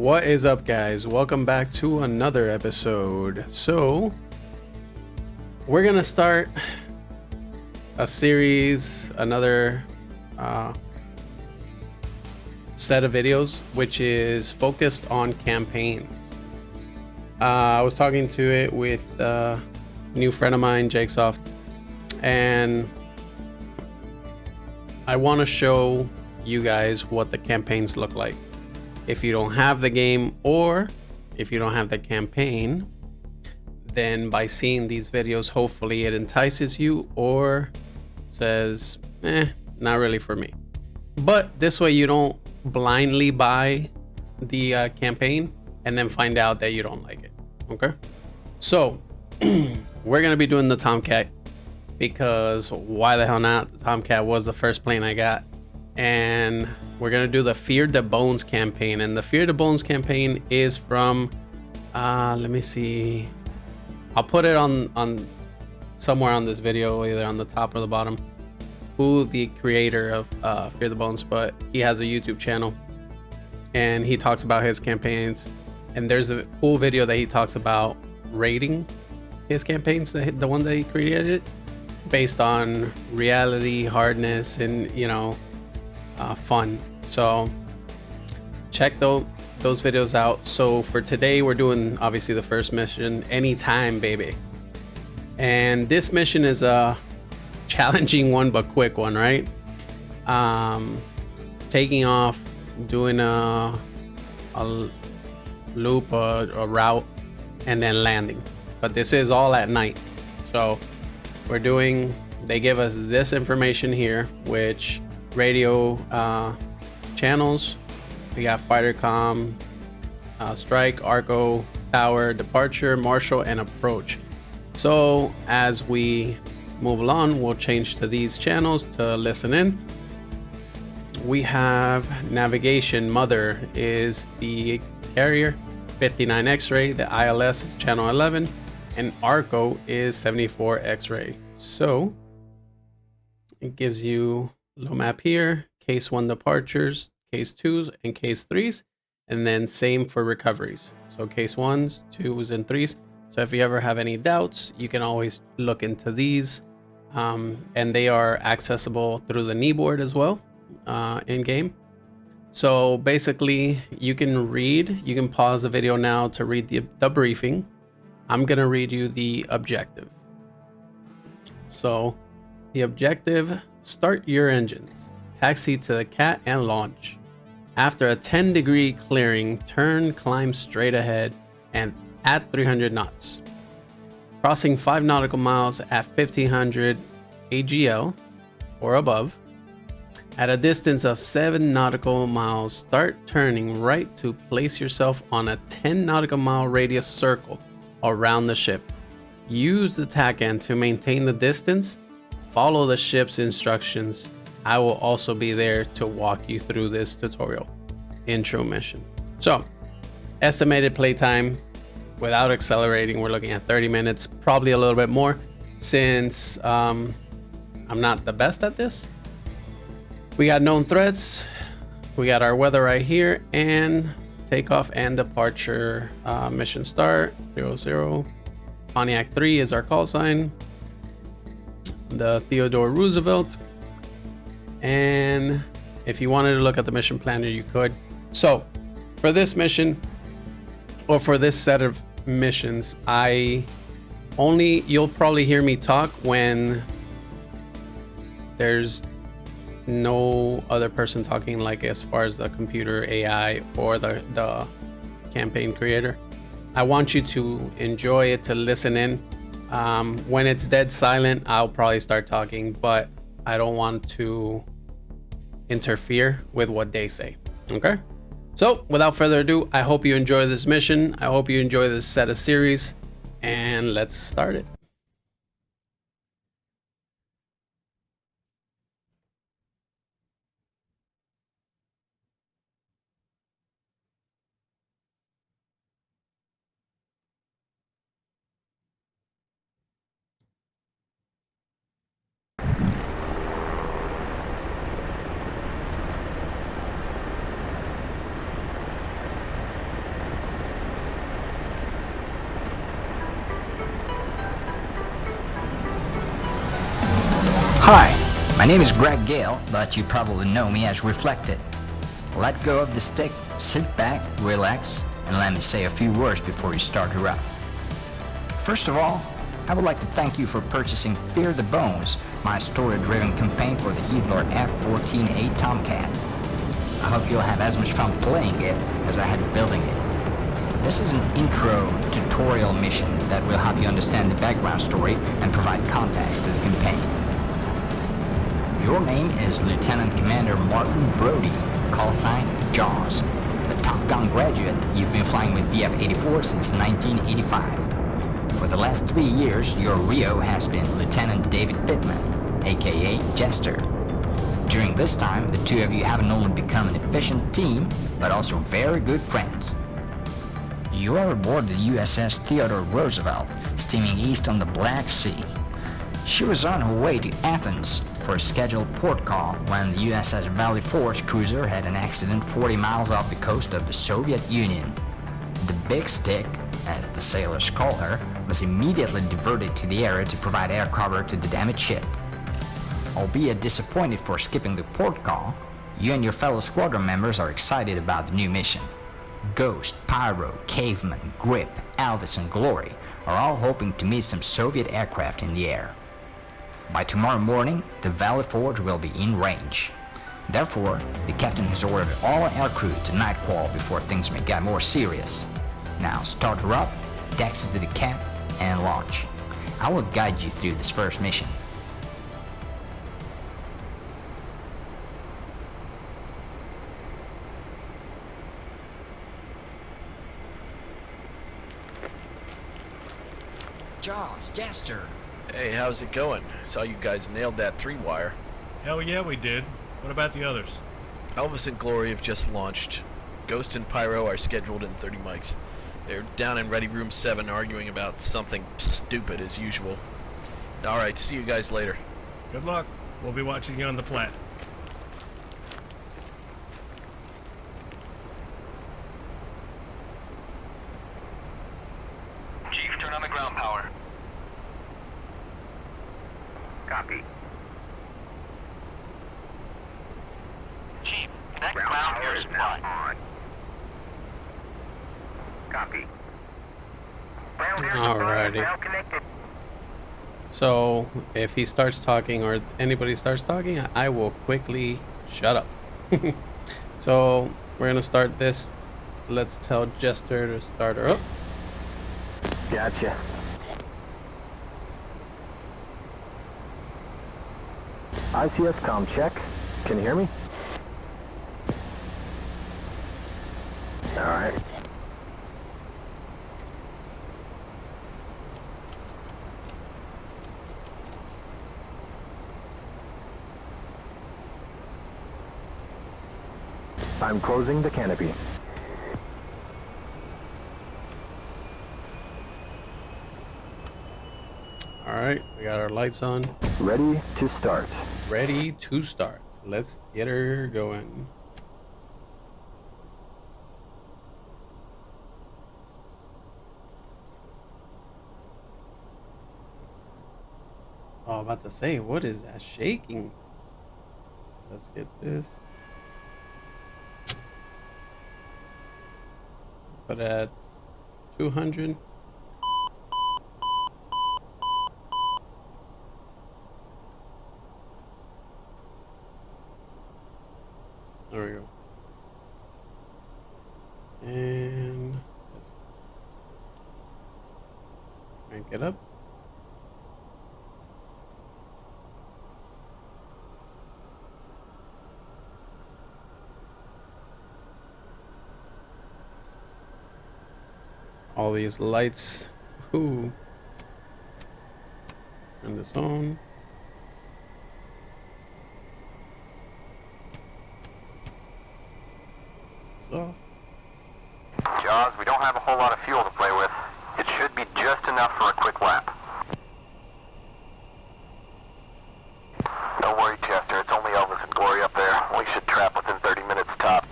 What is up, guys? Welcome back to another episode. So we're gonna start a series, another set of videos which is focused on campaigns. I was talking to it with a new friend of mine, Jakesoft, and I want to show you guys what the campaigns look like. If you don't have the game, or if you don't have the campaign, then by seeing these videos, hopefully it entices you or says, not really for me. But this way you don't blindly buy the campaign and then find out that you don't like it. Okay, so we're gonna be doing the Tomcat because why the hell not? The Tomcat was the first plane I got, and we're gonna do the Fear the Bones campaign. And the Fear the Bones campaign is from let me see, I'll put it on somewhere on this video, either on the top or the bottom, who the creator of Fear the Bones, but he has a YouTube channel and he talks about his campaigns. And there's a cool video that he talks about rating his campaigns, the one that he created, based on reality, hardness, and fun. So check those videos out. So for today, we're doing obviously the first mission, Anytime Baby. And this mission is a challenging one but quick one, right? Taking off, doing a loop, a route, and then landing. But this is all at night. So they give us this information here, which radio channels, we got fighter comm, strike, arco, tower, departure, marshal, and approach. So as we move along, we'll change to these channels to listen in. We have navigation. Mother is the carrier, 59 X-ray. The ILS is channel 11, and arco is 74 X-ray. So it gives you a little map here, case 1 departures, case 2s, and case 3s, and then same for recoveries. So case 1s, 2s, and 3s. So if you ever have any doubts, you can always look into these, and they are accessible through the kneeboard as well in game. So basically you can pause the video now to read the briefing. I'm gonna read you the objective. So the objective: start your engines, taxi to the cat, and launch. After a 10-degree clearing, turn, climb straight ahead and at 300 knots. Crossing 5 nautical miles at 1500 AGL or above. At a distance of 7 nautical miles, start turning right to place yourself on a 10 nautical mile radius circle around the ship. Use the TACAN to maintain the distance. Follow the ship's instructions. I will also be there to walk you through this tutorial. Intro mission. So estimated playtime without accelerating, we're looking at 30 minutes, probably a little bit more, since I'm not the best at this. We got known threats, we got our weather right here, and takeoff and departure. Mission start 00. Pontiac 3 is our call sign, the Theodore Roosevelt. And if you wanted to look at the mission planner, you could. So for this mission, or for this set of missions, you'll probably hear me talk when there's no other person talking, like as far as the computer AI or the campaign creator. I want you to enjoy it, to listen in. When it's dead silent, I'll probably start talking, but I don't want to interfere with what they say. Okay, so without further ado, I hope you enjoy this mission. I hope you enjoy this set of series, and let's start it. Hi, my name is Greg Gale, but you probably know me as Reflected. Let go of the stick, sit back, relax, and let me say a few words before you start her up. First of all, I would like to thank you for purchasing Fear the Bones, my story-driven campaign for the Heatblade F-14 TOMCAT. I hope you'll have as much fun playing it as I had building it. This is an intro tutorial mission that will help you understand the background story and provide context to the campaign. Your name is Lieutenant Commander Martin Brody, call sign Jaws. A Top Gun graduate, you've been flying with VF-84 since 1985. For the last 3 years, your Rio has been Lieutenant David Pittman, aka Jester. During this time, the two of you haven't only become an efficient team, but also very good friends. You are aboard the USS Theodore Roosevelt, steaming east on the Black Sea. She was on her way to Athens for a scheduled port call when the USS Valley Forge cruiser had an accident 40 miles off the coast of the Soviet Union. The Big Stick, as the sailors call her, was immediately diverted to the area to provide air cover to the damaged ship. Albeit disappointed for skipping the port call, you and your fellow squadron members are excited about the new mission. Ghost, Pyro, Caveman, Grip, Elvis, and Glory are all hoping to meet some Soviet aircraft in the air. By tomorrow morning, the Valley Forge will be in range. Therefore, the captain has ordered all aircrew to nightcall before things may get more serious. Now start her up, taxi to the cap, and launch. I will guide you through this first mission. Jaws, Jester. Hey, how's it going? Saw you guys nailed that 3-wire. Hell yeah, we did. What about the others? Elvis and Glory have just launched. Ghost and Pyro are scheduled in 30 mics. They're down in Ready Room 7 arguing about something stupid as usual. Alright, see you guys later. Good luck. We'll be watching you on the plat. Chief, turn on the ground power. Copy. Chief, connect ground air supply. On. Copy. Ground air supply Alrighty. is now connected. So if he starts talking or anybody starts talking, I will quickly shut up. So we're gonna start this. Let's tell Jester to start her up. Gotcha. ICS comm check. Can you hear me? Alright. I'm closing the canopy. Alright, we got our lights on. Ready to start. Ready to start. Let's get her going. Oh, I'm about to say, what is that shaking? Let's get this. Put at 200. There we go. And let's crank it up. All these lights. Ooh. Turn this on. Off. Jaws, we don't have a whole lot of fuel to play with. It should be just enough for a quick lap. Don't worry, Chester. It's only Elvis and Glory up there. We should trap within 30 minutes top.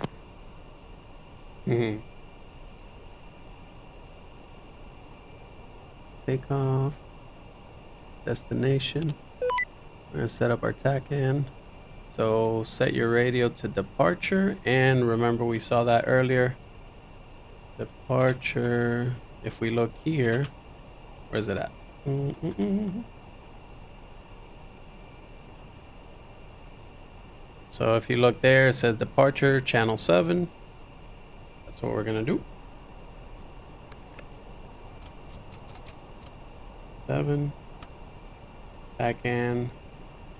Take off. Destination. We're gonna set up our TACAN. So set your radio to departure, and remember we saw that earlier. Departure, if we look here, where's it at? So if you look there, it says departure, channel 7. That's what we're gonna do. 7. TACAN.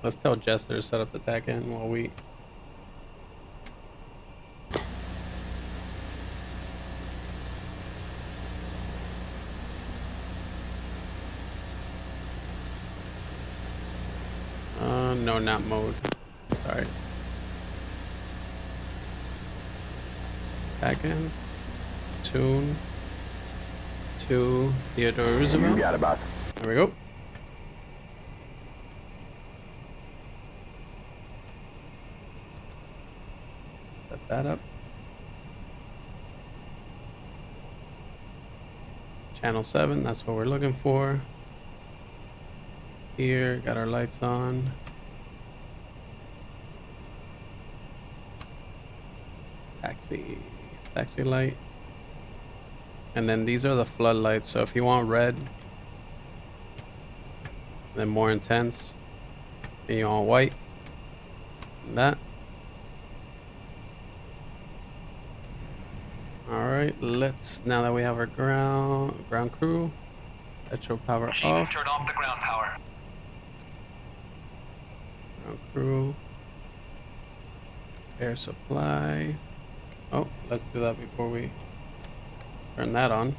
Let's tell Jester to set up the TACAN while we... no, not mode. Sorry. TACAN. Tune. To Theodore Roosevelt. You got it, boss. There we go. Set that up. Channel 7, that's what we're looking for. Here, got our lights on. Taxi light. And then these are the floodlights. So if you want red, then more intense, and you want white, that. All right, let's, now that we have our ground crew, electro power Machine, off. turn off the ground power. Ground crew. Air supply. Oh, let's do that before we turn that on.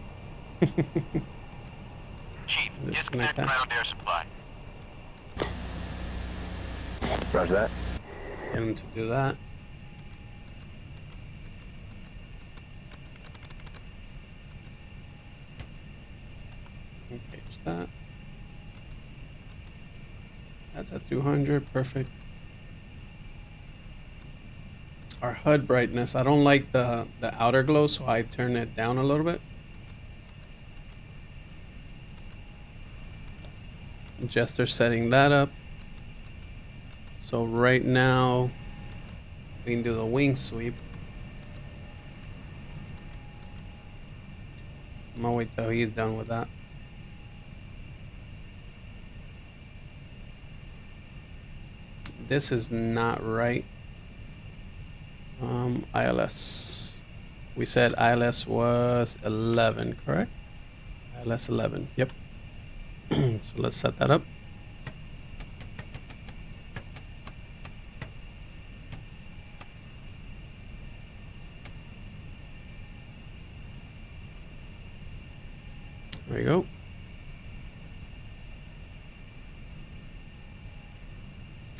Chief, Disconnect disconnect that. ground air supply. Roger that. Get him to do that. Engage that. That's at 200, perfect. Our HUD brightness, I don't like the outer glow, so I turn it down a little bit. Jester setting that up. So right now, we can do the wing sweep. I'm gonna wait till he's done with that. This is not right. ILS. We said ILS was 11, correct? ILS 11, yep. So let's set that up. There you go.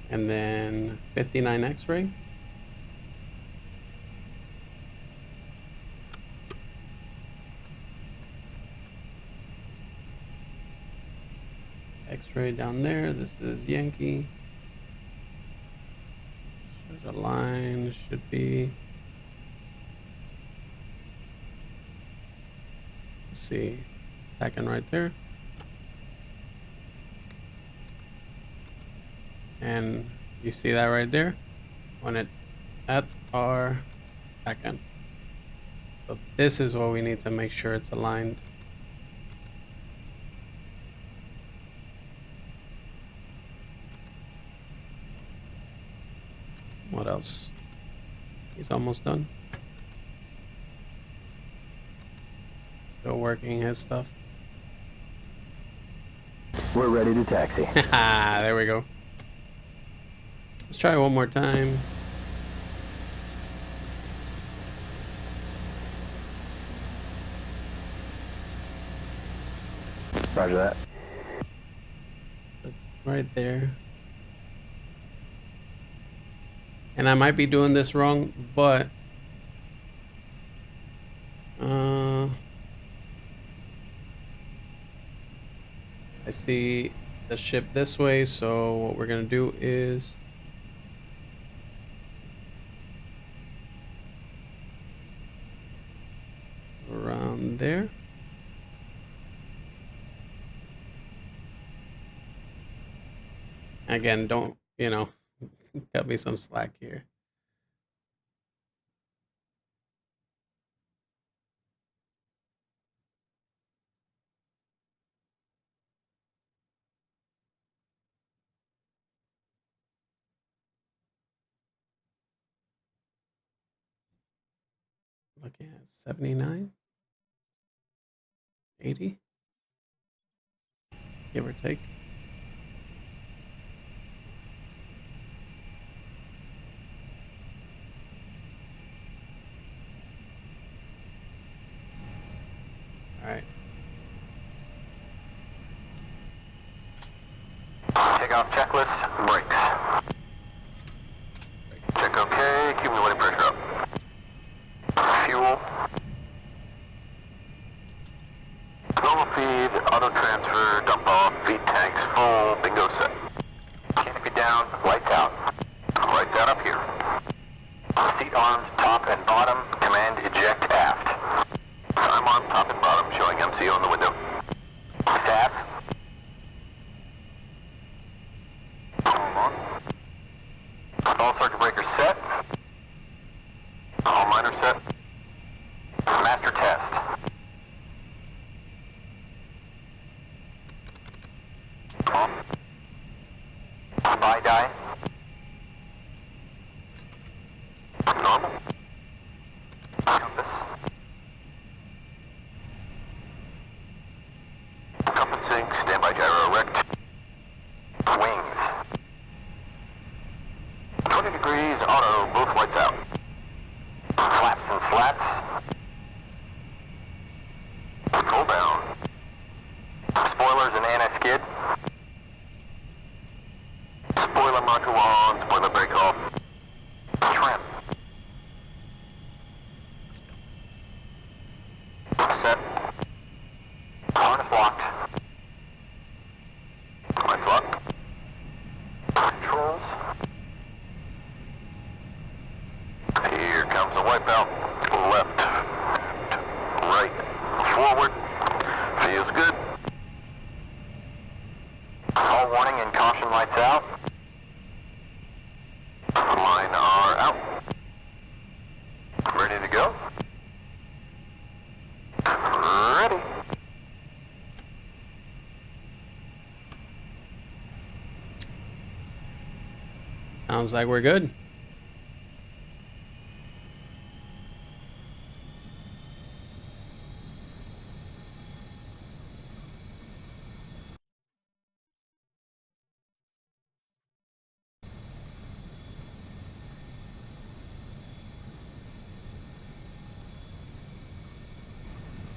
And then 59 X-ray. X-ray down there. This is Yankee. There's a line. Should be. Let's see. Second right there. And you see that right there when it at our second. So this is what we need to make sure it's aligned. What else? He's almost done. Still working his stuff. We're ready to taxi. There we go. Let's try it one more time. Roger that. That's right there. And I might be doing this wrong, but I see the ship this way, so what we're gonna do is around there. Again, don't, you know, cut me some slack here. Looking at 79, 80, give or take. All right. Takeoff checklist, brakes. Check okay, accumulating pressure up. Fuel. Normal feed, auto transfer, dump off, feed tanks full, bingo set. Canopy down, lights out. Lights out up here. Seat arms, top and bottom, command eject aft. Time arm, top and bottom, showing MCO in the window. SAS. Hold on. All circuit breakers set. All miners set. Master test. On. Buy die. Normal. Compass. Compass sync, standby gyro erect. Wings. 20 degrees, auto, both lights out. Flaps and slats. Pull down. Spoilers and anti-skid. Spoiler module on, spoiler brake off. Trim. Set. Harness locked. Lights locked. Controls. Here comes the wipeout. Left. Right. Forward. Feels good. All warning and caution lights out. Line are out. Ready to go? Ready. Sounds like we're good.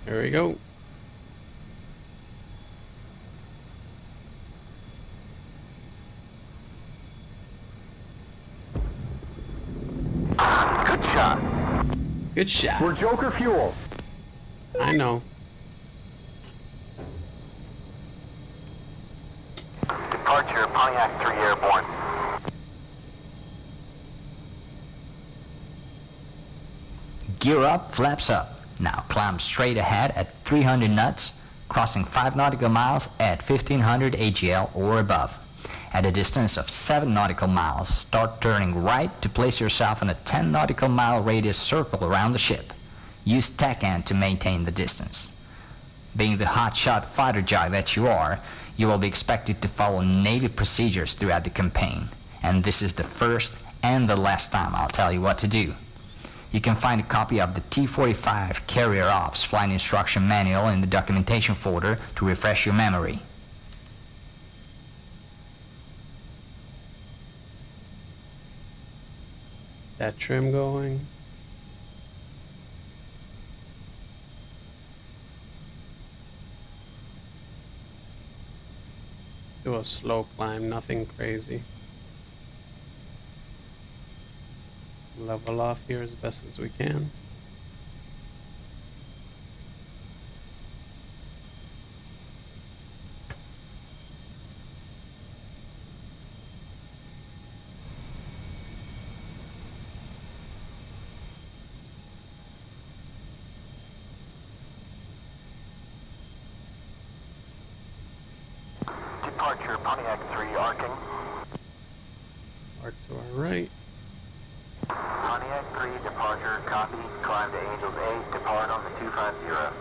There we go. Good shot. Good shot. We're Joker fuel. I know. Departure, Pontiac 3 Airborne. Gear up, flaps up. Now climb straight ahead at 300 knots, crossing 5 nautical miles at 1500 AGL or above. At a distance of 7 nautical miles, start turning right to place yourself in a 10 nautical mile radius circle around the ship. Use TACAN to maintain the distance. Being the hotshot fighter jock that you are, you will be expected to follow Navy procedures throughout the campaign, and this is the first and the last time I'll tell you what to do. You can find a copy of the T-45 Carrier Ops Flight Instruction Manual in the documentation folder to refresh your memory. That trim going. Do a slow climb, nothing crazy. Level off here as best as we can. Departure, Pontiac 3 arcing. Park to our right. Pontiac 3, departure, copy. Climb to Angels 8, depart on the 250.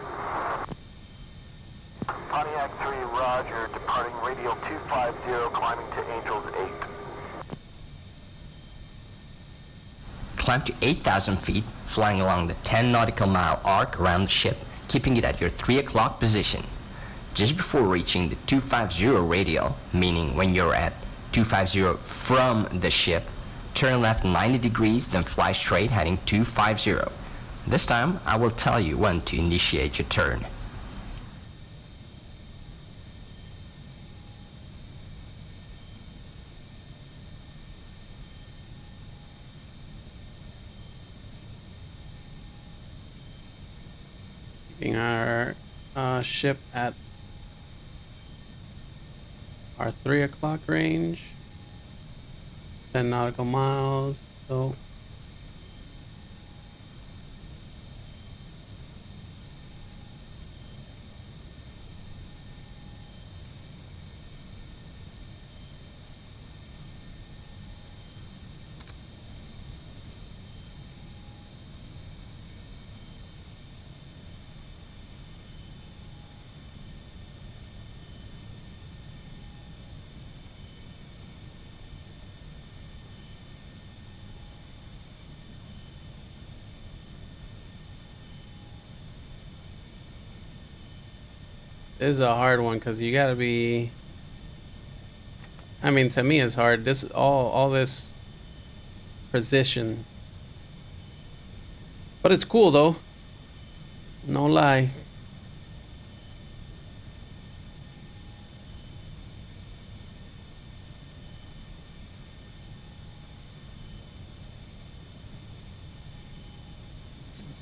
Pontiac 3, roger, departing radial 250, climbing to Angels 8. Climb to 8,000 feet, flying along the 10 nautical mile arc around the ship, keeping it at your 3 o'clock position. Just before reaching the 250 radial, meaning when you're at 250 from the ship, turn left 90 degrees, then fly straight heading 250. This time, I will tell you when to initiate your turn. Keeping our ship at our 3 o'clock range, 10 nautical miles. So this is a hard one because you gotta be. I mean, to me, it's hard. This all this precision, but it's cool though. No lie.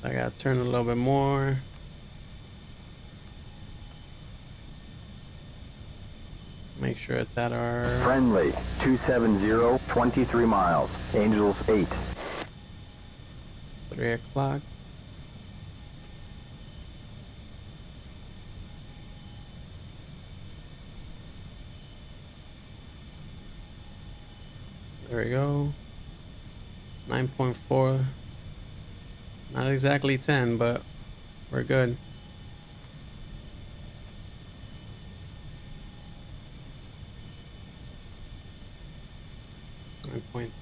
So I gotta turn a little bit more. Make sure it's at our Friendly, 270, 23 miles, Angels 8. 3 o'clock. There we go. 9.4. Not exactly 10, but we're good.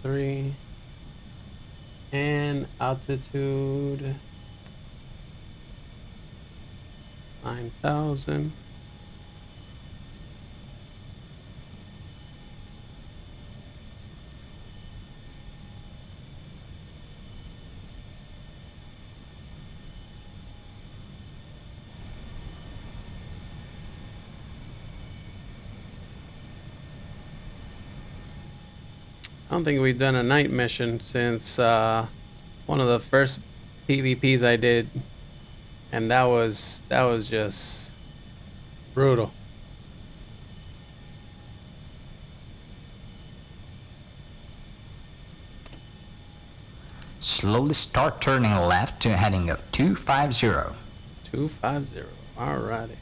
.3 and altitude 9,000. I don't think we've done a night mission since one of the first PvPs I did, and that was just brutal. Slowly start turning left to a heading of 250. 250. Alrighty.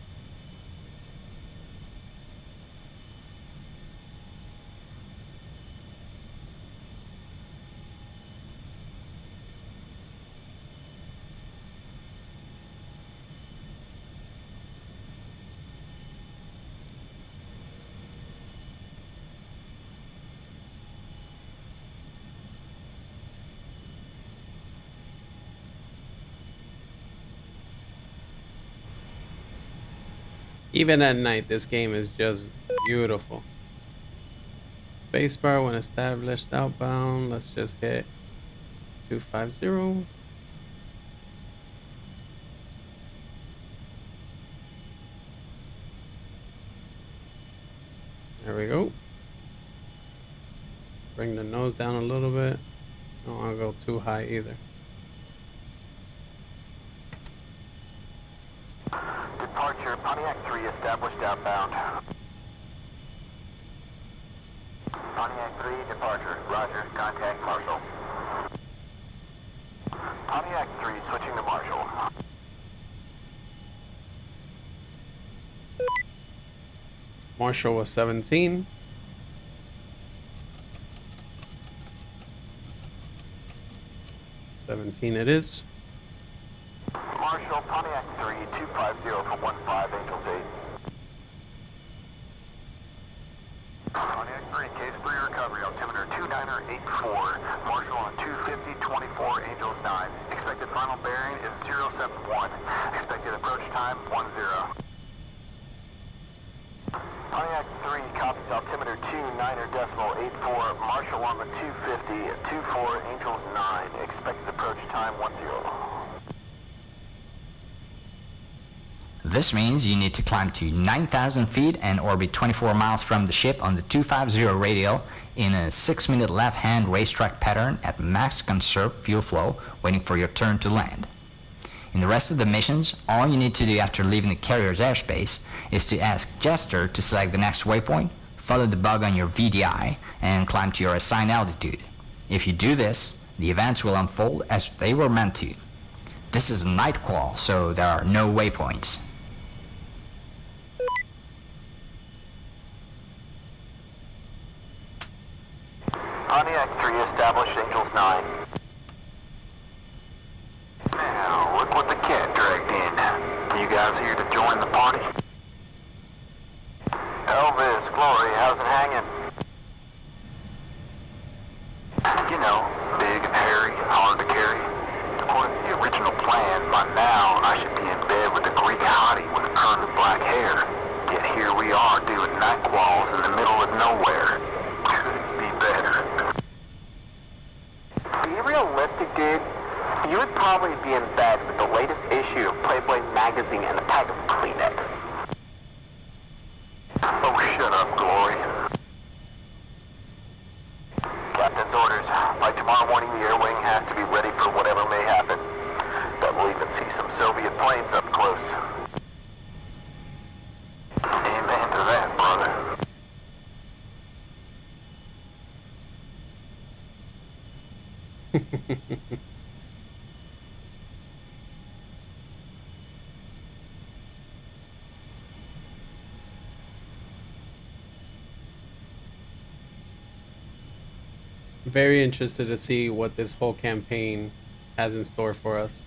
Even at night, this game is just beautiful. Spacebar when established outbound. Let's just hit 250. There we go. Bring the nose down a little bit. Don't want to go too high either. Departure, Pontiac 3 established outbound. Pontiac 3, departure. Roger, contact Marshall. Pontiac 3, switching to Marshall. Marshall was 17. 17 it is. Marshall, Pontiac 3, 250 from 15, Angels 8. Pontiac 3, case for your recovery, altimeter 2984. Marshall on 250, 24, Angels 9. Expected final bearing is 071. Expected approach time 10. Pontiac 3 copies altimeter 29.84. Marshall on the 250, 24, Angels 9. Expected approach time 10. This means you need to climb to 9,000 feet and orbit 24 miles from the ship on the 250 radial in a 6-minute left-hand racetrack pattern at max conserved fuel flow, waiting for your turn to land. In the rest of the missions, all you need to do after leaving the carrier's airspace is to ask Jester to select the next waypoint, follow the bug on your VDI, and climb to your assigned altitude. If you do this, the events will unfold as they were meant to. This is a night qual, so there are no waypoints. Pontiac 3 established, Angels 9. Now, look what the cat dragged in. You guys here to join the party? Elvis, Glory, how's it hanging? You know, big and hairy, hard to carry. According to the original plan, by now I should be in bed with a Greek hottie with curly black hair. Yet here we are doing night quals in the middle of nowhere. Couldn't be better. Be realistic, dude. You would probably be in bed with the latest issue of Playboy magazine and a pack of Kleenex. Oh, shut up, Glory. Captain's orders. By tomorrow morning, the air wing has to be ready for whatever may happen. Bet we'll even see some Soviet planes up close. Amen to that, brother. Very interested to see what this whole campaign has in store for us.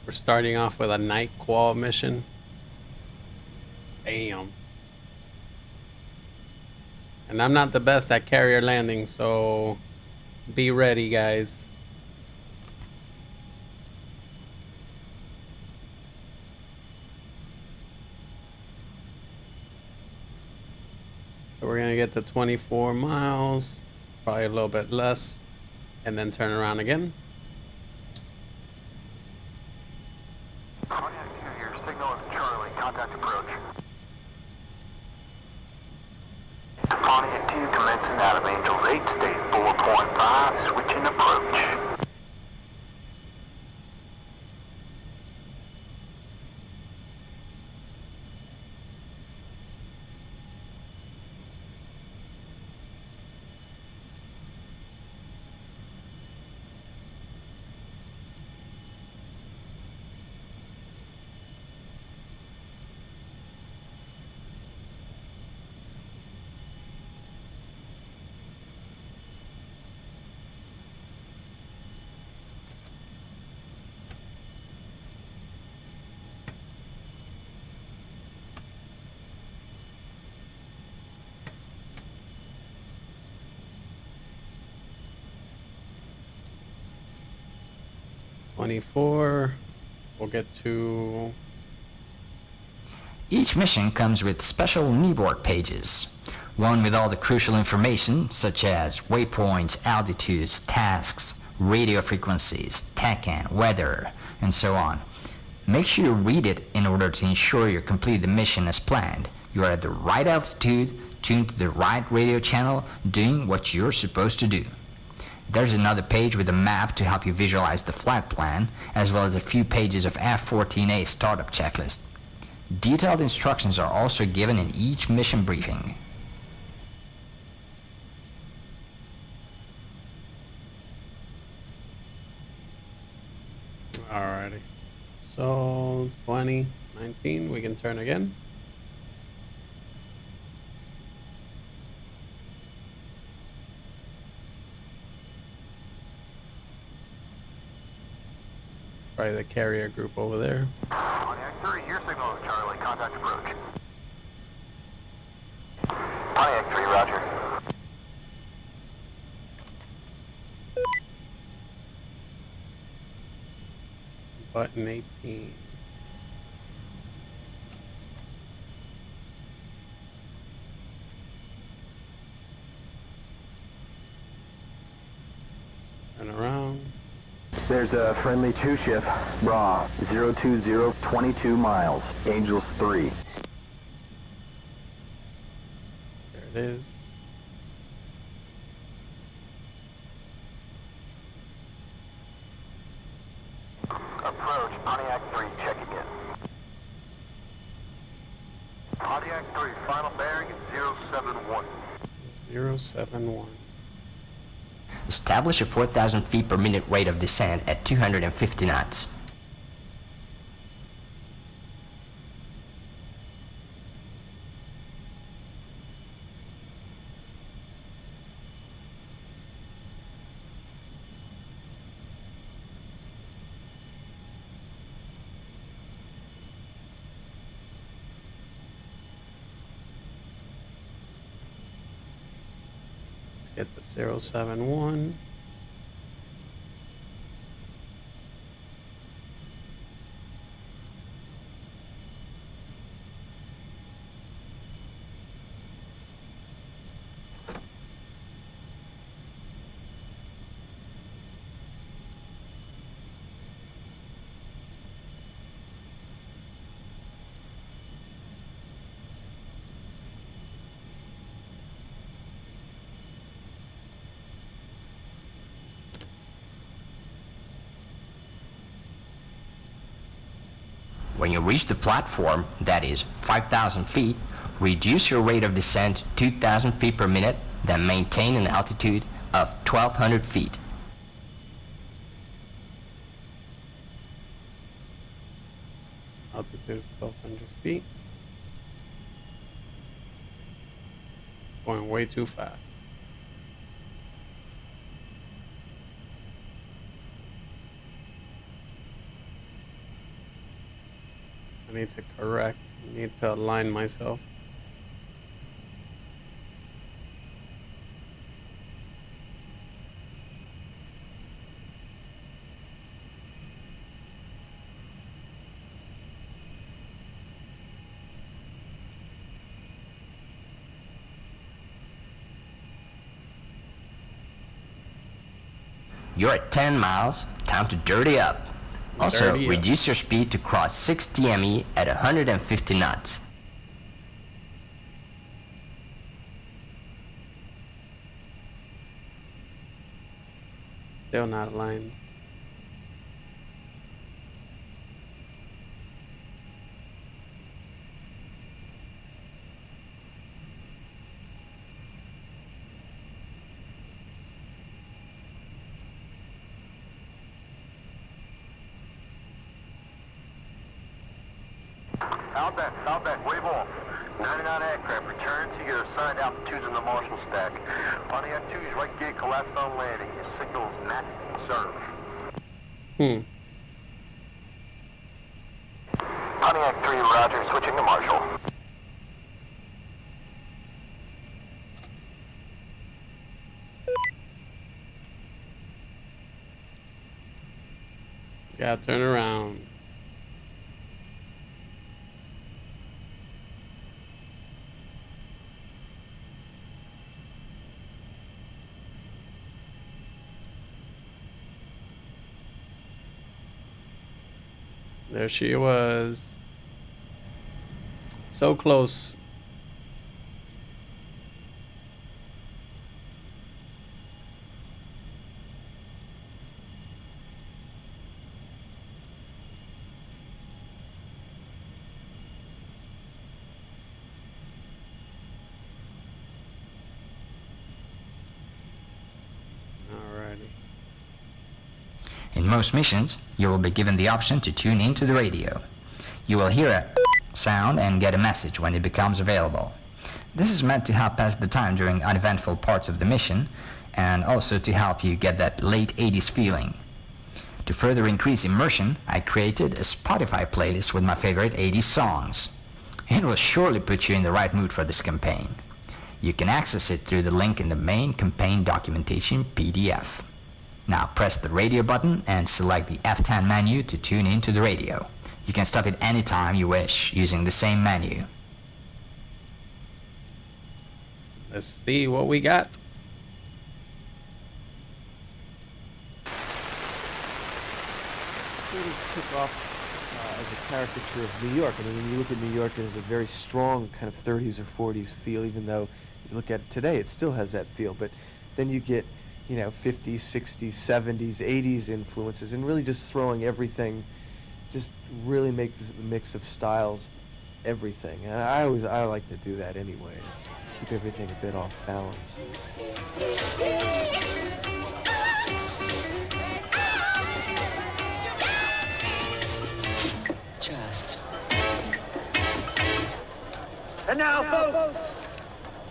We're starting off with a night qual mission. Damn. And I'm not the best at carrier landing, so be ready, guys. So we're gonna get to 24 miles, probably a little bit less, and then turn around again. Pontiac 2, your signal is Charlie. Contact approach. Pontiac 2 commencing out of Angels 8, state 4.5, switching approach. We'll get to... Each mission comes with special kneeboard pages. One with all the crucial information such as waypoints, altitudes, tasks, radio frequencies, TACAN, weather, and so on. Make sure you read it in order to ensure you complete the mission as planned. You are at the right altitude, tuned to the right radio channel, doing what you're supposed to do. There's another page with a map to help you visualize the flight plan, as well as a few pages of F-14A startup checklist. Detailed instructions are also given in each mission briefing. Alrighty. So 20, 19, we can turn again. Probably the carrier group over there. Pontiac 3, your signal is Charlie. Contact approach. Pontiac 3, roger. Button 18. Turn around. There's a friendly two-ship, raw, 020, 22 miles, Angels 3. There it is. Approach, Pontiac 3, checking in. Pontiac 3, final bearing is 071. 071. Establish a 4,000 feet per minute rate of descent at 250 knots. Let's get the 071. When you reach the platform, that is 5,000 feet, reduce your rate of descent to 2,000 feet per minute, then maintain an altitude of 1,200 feet. Altitude of 1,200 feet. Going way too fast. I need to correct. I need to align myself. You're at 10 miles, time to dirty up. Also, Dirty up. reduce your speed to cross 6 DME at 150 knots. Still not aligned. Outback, wave off. 99 aircraft, return to your assigned altitudes in the Marshall stack. Pontiac 2's right gear collapsed on landing. Your signal is maxed and served. Pontiac 3, roger, switching to Marshall. Gotta turn around. There she was. So close. Alrighty. In most missions, you will be given the option to tune into the radio. You will hear a sound and get a message when it becomes available. This is meant to help pass the time during uneventful parts of the mission, and also to help you get that late 80s feeling. To further increase immersion, I created a Spotify playlist with my favorite 80s songs. It will surely put you in the right mood for this campaign. You can access it through the link in the main campaign documentation PDF. Now press the radio button and select the F10 menu to tune into the radio. You can stop it anytime you wish using the same menu. Let's see what we got. Sort of took off as a caricature of New York. I mean, when you look at New York, it has a very strong kind of 30s or 40s feel, even though you look at it today, it still has that feel. But then you get, you know, 50s, 60s, 70s, 80s influences, and really just throwing everything, just really make the mix of styles everything. And I like to do that anyway, keep everything a bit off balance. And now, folks,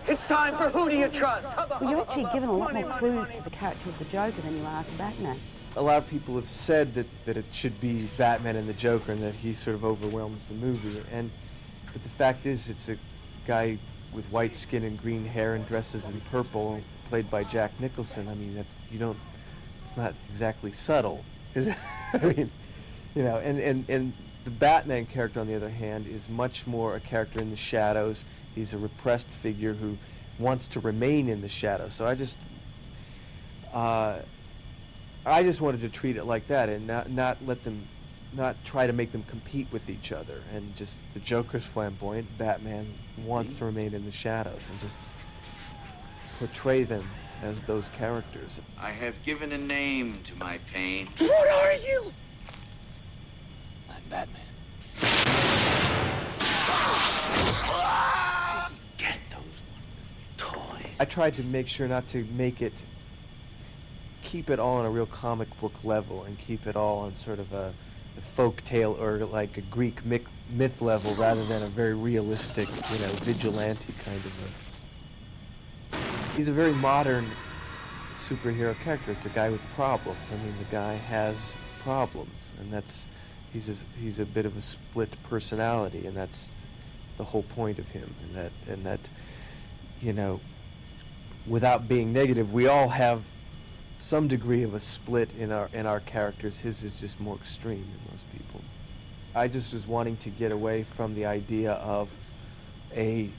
it's time for Who Do You Trust? Well, you're actually given a lot more clues to the character of the Joker than you are to Batman. A lot of people have said that it should be Batman and the Joker and that he sort of overwhelms the movie. But the fact is, it's a guy with white skin and green hair and dresses in purple, played by Jack Nicholson. I mean, it's not exactly subtle, is it? I mean, you know, and the Batman character, on the other hand, is much more a character in the shadows. He's a repressed figure who wants to remain in the shadows. So I just wanted to treat it like that and not try to make them compete with each other. And just the Joker's flamboyant, Batman wants to remain in the shadows, and just portray them as those characters. I have given a name to my pain. What are you? Batman. Get those wonderful toys. I tried to make sure not to keep it all on a real comic book level and keep it all on sort of a folk tale or like a Greek myth level rather than a very realistic, you know, vigilante kind of a... He's a very modern superhero character. It's a guy with problems. I mean, the guy has problems, and he's a bit of a split personality, and that's the whole point of him. And that you know, without being negative, we all have some degree of a split in our characters. His is just more extreme than most people's. I just was wanting to get away from the idea of the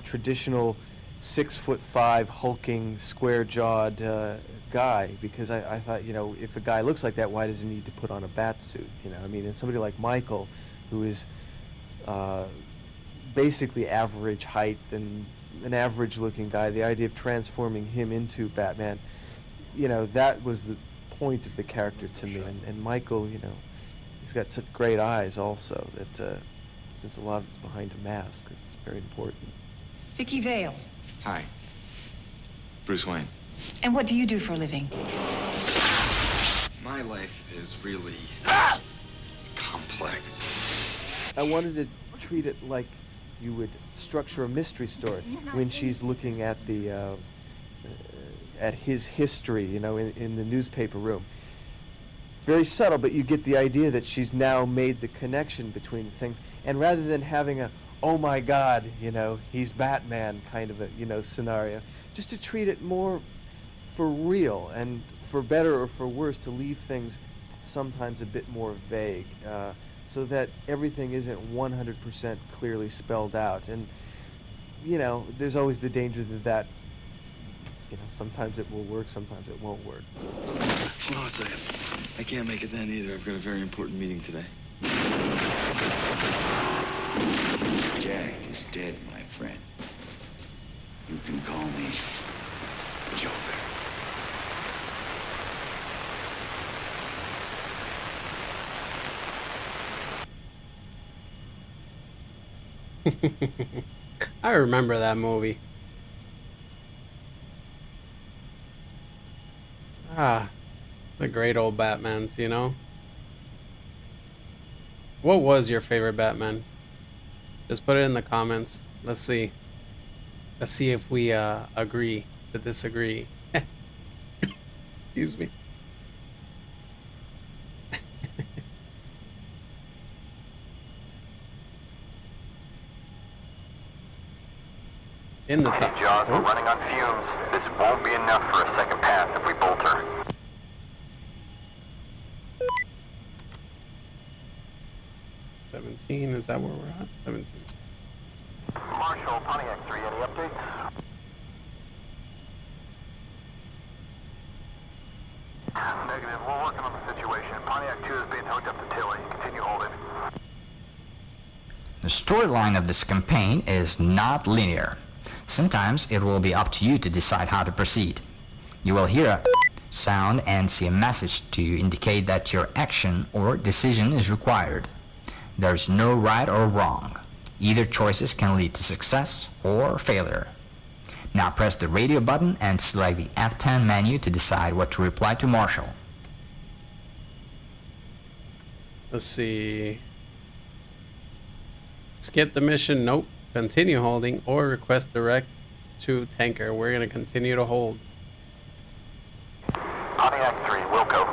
traditional 6'5" hulking, square-jawed guy, because I thought, you know, if a guy looks like that, why does he need to put on a bat suit? You know, I mean, and somebody like Michael, who is basically average height and an average-looking guy, the idea of transforming him into Batman, you know, that was the point of the character to me. And Michael, you know, he's got such great eyes also that since a lot of it's behind a mask, it's very important. Vicky Vale. Hi. Bruce Wayne. And what do you do for a living? My life is really complex. I wanted to treat it like you would structure a mystery story when she's looking at at his history, you know, in the newspaper room. Very subtle, but you get the idea that she's now made the connection between the things. And rather than having a, oh my God, you know, he's Batman kind of a, you know, scenario, just to treat it more for real, and for better or for worse, to leave things sometimes a bit more vague, so that everything isn't 100% clearly spelled out. And, you know, there's always the danger that, you know, sometimes it will work, sometimes it won't work. Hold on a second. I can't make it then either. I've got a very important meeting today. Jack is dead, my friend. You can call me Joker. I remember that movie. The great old Batmans, you know? What was your favorite Batman? Just put it in the comments. Let's see. Let's see if we agree to disagree. Excuse me. In the top. Jaws, we're running on fumes. This won't be enough for a second pass if we bolt her. $17, is that where we're at? 17. Marshall, Pontiac 3, any updates? Negative, we're working on the situation. Pontiac 2 is being hooked up to Tilly. Continue holding. The storyline of this campaign is not linear. Sometimes it will be up to you to decide how to proceed. You will hear a sound and see a message to indicate that your action or decision is required. There's no right or wrong. Either choices can lead to success or failure. Now press the radio button and select the F10 menu to decide what to reply to Marshall. Let's see. Skip the mission, nope. Continue holding, or request direct to tanker. We're gonna continue to hold. Pontiac 3, Wilco.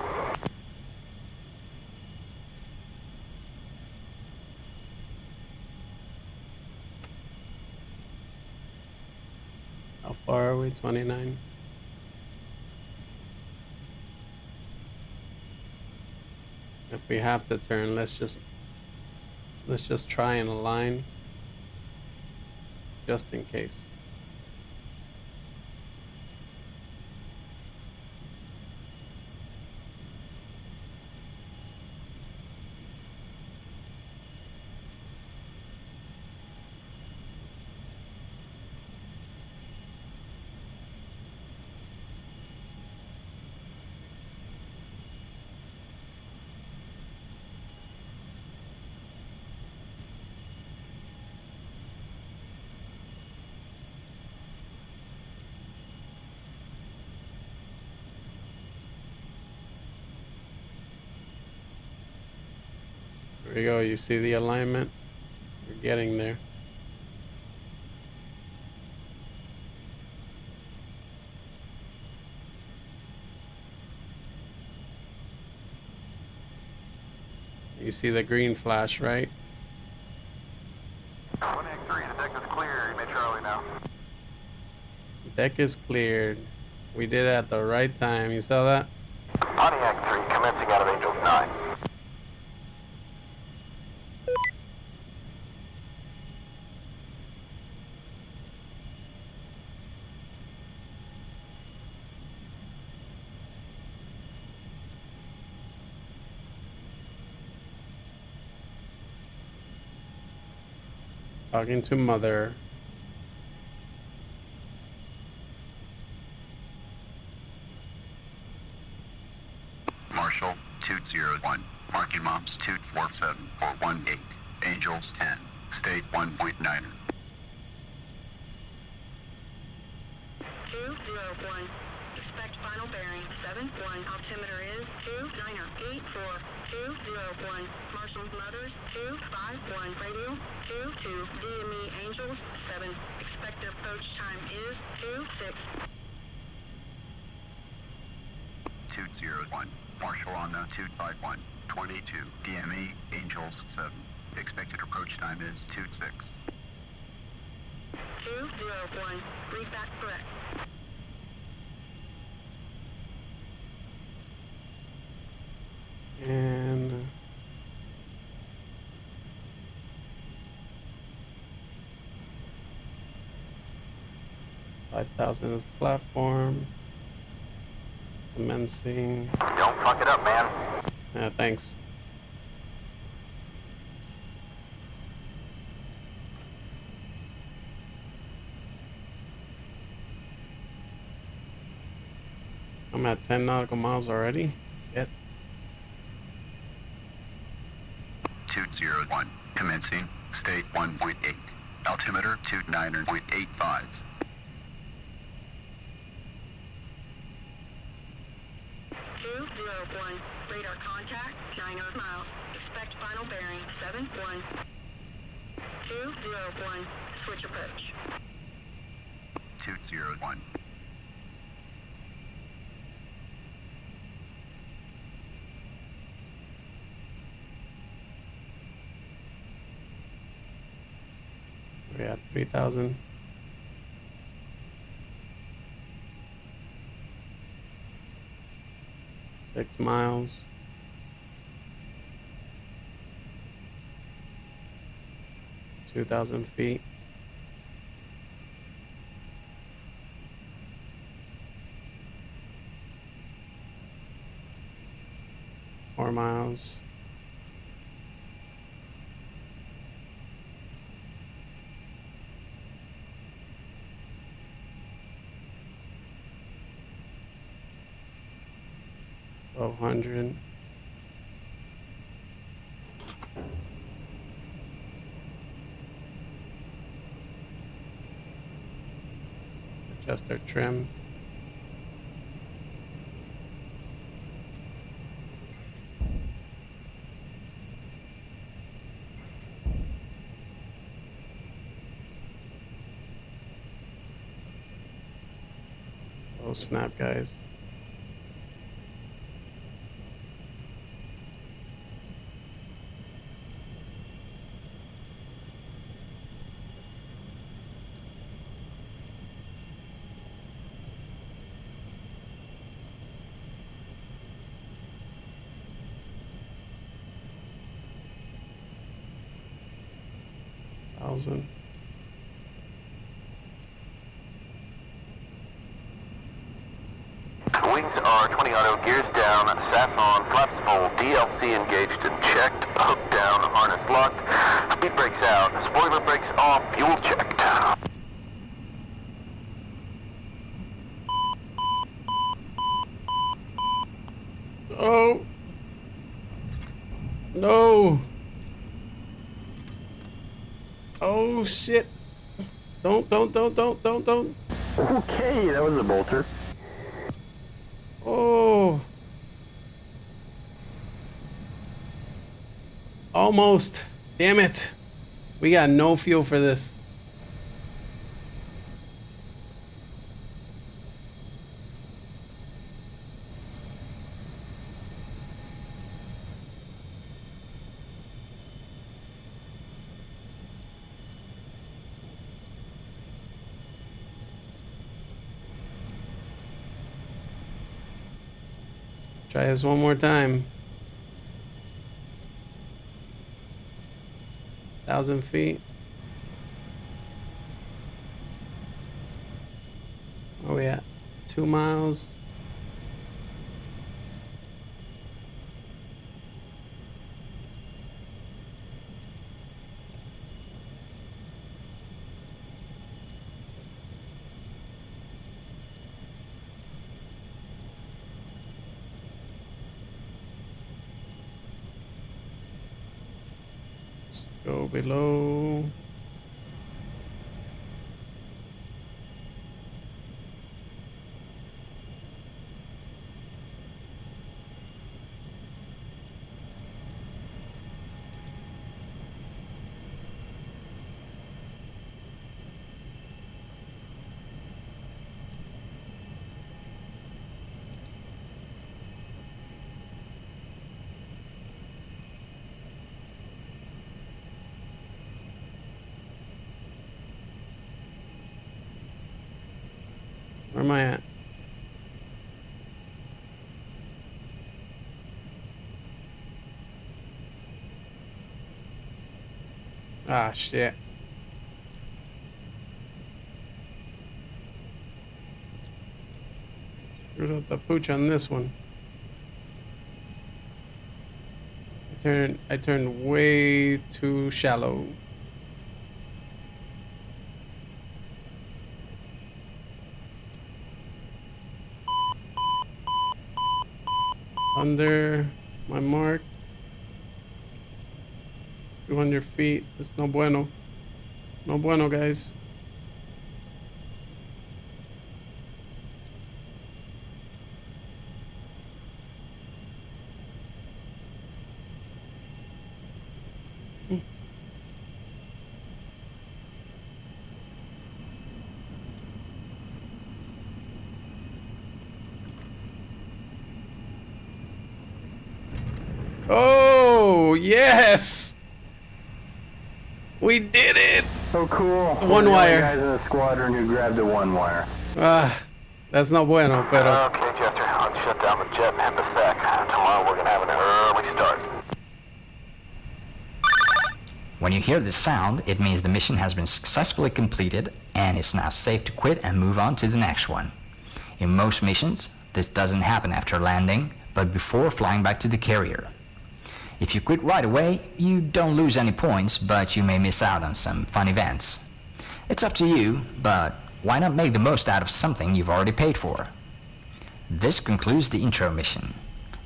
How far are we? 29. If we have to turn, let's just try and align just in case. There we go, you see the alignment? We're getting there. You see the green flash, right? Pontiac 3, the deck is clear. You may Charlie now. Deck is cleared. We did it at the right time. You saw that? Pontiac 3, commencing out of Angels 9. Talking to mother. Marshall 201, marking moms 247418, Angels 10, state 1.9er. 201, expect final bearing 71, altimeter is 2984, 201, Marshall Mothers 251, radio 22, DME Angels 7, expected approach time is 26. 201, Marshall on the 251, 22, DME, Angels 7. Expected approach time is 26. 201, read back correct. And 5,000 is the platform. Commencing. Don't fuck it up, man. Yeah, thanks. I'm at 10 nautical miles already. Shit. 201, commencing, state 1.8, altimeter 29.85. 201, radar contact 90 miles, expect final bearing 71. 201, switch approach. 201. We're at 3,000. 6 miles. $2,000 feet. Four miles. $1,200. Adjust our trim. Oh snap, guys. $1,000. Wings are 20 auto, gears down, SAS on, flaps full, DLC engaged and checked, hook down, harness locked, speed brakes out, spoiler brakes off, fuel checked. Oh. No. Oh shit. Don't. Okay, that was a bolter. Oh. Almost. Damn it. We got no fuel for this. Try this one more time. 1,000 feet. Where we at? 2 miles. Go below. Where am I at? Ah, shit. Screwed up the pooch on this one. I turned way too shallow. Under my mark. 200 feet. It's no bueno. No bueno, guys. Oh, yes! We did it! Oh, cool. One wire. Guys in the squadron who grabbed the one wire. That's no bueno, pero... Okay, Jester, I'll shut down the jet and head the sack. Tomorrow we're gonna have an early start. When you hear this sound, it means the mission has been successfully completed and it's now safe to quit and move on to the next one. In most missions, this doesn't happen after landing, but before flying back to the carrier. If you quit right away, you don't lose any points, but you may miss out on some fun events. It's up to you, but why not make the most out of something you've already paid for? This concludes the intro mission.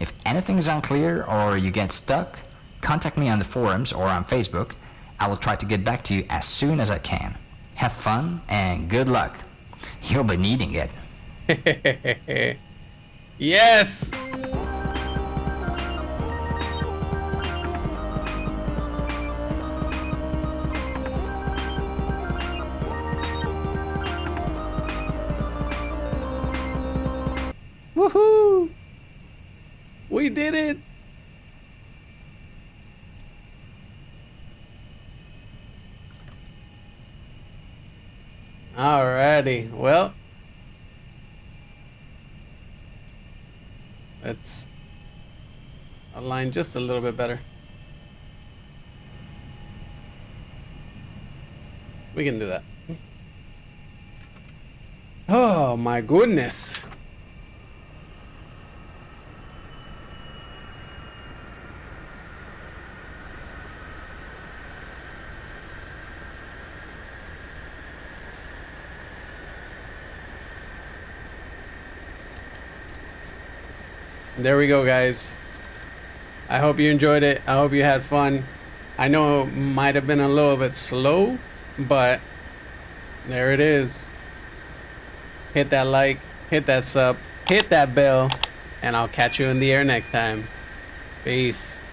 If anything is unclear or you get stuck, contact me on the forums or on Facebook. I will try to get back to you as soon as I can. Have fun and good luck. You'll be needing it. Yes! Woohoo! We did it! Alrighty, well, let's align just a little bit better. We can do that. Oh my goodness. There we go, guys. I hope you enjoyed it. I hope you had fun. I know it might have been a little bit slow, but there it is. Hit that like, hit that sub, hit that bell, and I'll catch you in the air next time. Peace.